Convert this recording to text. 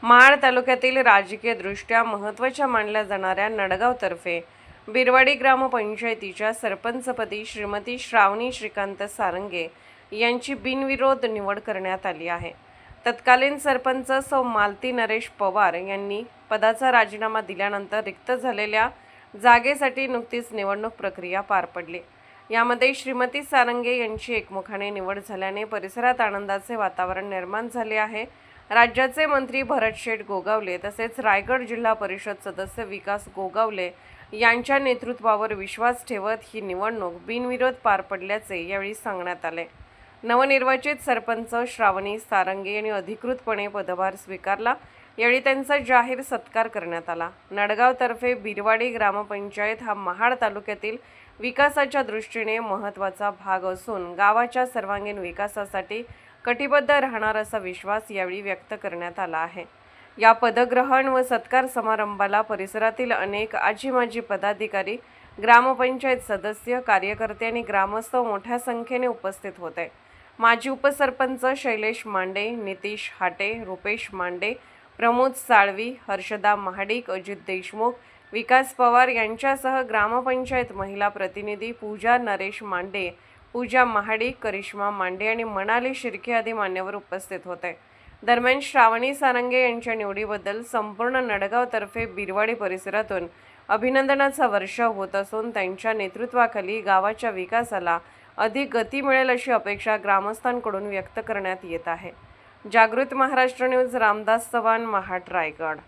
महाड तालुक्यातील राजकीयदृष्ट्या महत्त्वाच्या मानल्या जाणाऱ्या नडगावतर्फे बिरवाडी ग्रामपंचायतीच्या सरपंचपदी श्रीमती श्रावणी श्रीकांत सारंगे यांची बिनविरोध निवड करण्यात आली आहे। तत्कालीन सरपंच सौ मालती नरेश पवार यांनी पदाचा राजीनामा दिल्यानंतर रिक्त झालेल्या जागेसाठी नुकतीच निवडणूक प्रक्रिया पार पडली। यामध्ये श्रीमती सारंगे यांची एकमुखाने निवड झाल्याने परिसरात आनंदाचे वातावरण निर्माण झाले आहे। राज्याचे मंत्री भरतशेठ गोगावले तसेच रायगड जिल्हा परिषद सदस्य विकास गोगावले यांच्या नेतृत्वावर विश्वास ठेवत ही निवडणूक बिनविरोध पार पडल्याचे यावेळी सांगण्यात आले। नवनिर्वाचित सरपंच श्रावणी सारंगे यांनी अधिकृतपणे पदभार स्वीकारला। यावेळी त्यांचा जाहीर सत्कार करण्यात आला। नडगावतर्फे बिरवाडी ग्रामपंचायत हा महाड तालुक्यातील विकासाच्या दृष्टीने महत्त्वाचा भाग असून गावाच्या सर्वांगीण विकासासाठी कटिबद्ध राहणार असा विश्वास यावेळी व्यक्त करण्यात आला आहे। या पदग्रहण व सत्कार समारंभाला परिसरातील अनेक आजी-माजी पदाधिकारी, ग्रामपंचायत सदस्य, कार्यकर्ते आणि ग्रामस्थ मोठ्या संख्येने उपस्थित होते। माजी उपसरपंच शैलेश मांडे, नितीश हाटे, रुपेश मांडे, प्रमोद साळवी, हर्षदा महाडिक, अजित देशमुख, विकास पवार यांच्यासह ग्रामपंचायत महिला प्रतिनिधी पूजा नरेश मांडे, पूजा महाडिक, करिश्मा मांडे आणि मनाली शिर्के आदी मान्यवर उपस्थित होते। दरम्यान श्रावणी सारंगे यांच्या निवडीबद्दल संपूर्ण नडगावतर्फे बिरवाडी परिसरातून अभिनंदनाचा वर्षाव होत असून त्यांच्या नेतृत्वाखाली गावाच्या विकासाला अधिक गती मिळेल अशी अपेक्षा ग्रामस्थांकडून व्यक्त करण्यात येत आहे। जागृत महाराष्ट्र न्यूज, रामदास चव्हाण, महाड, रायगड।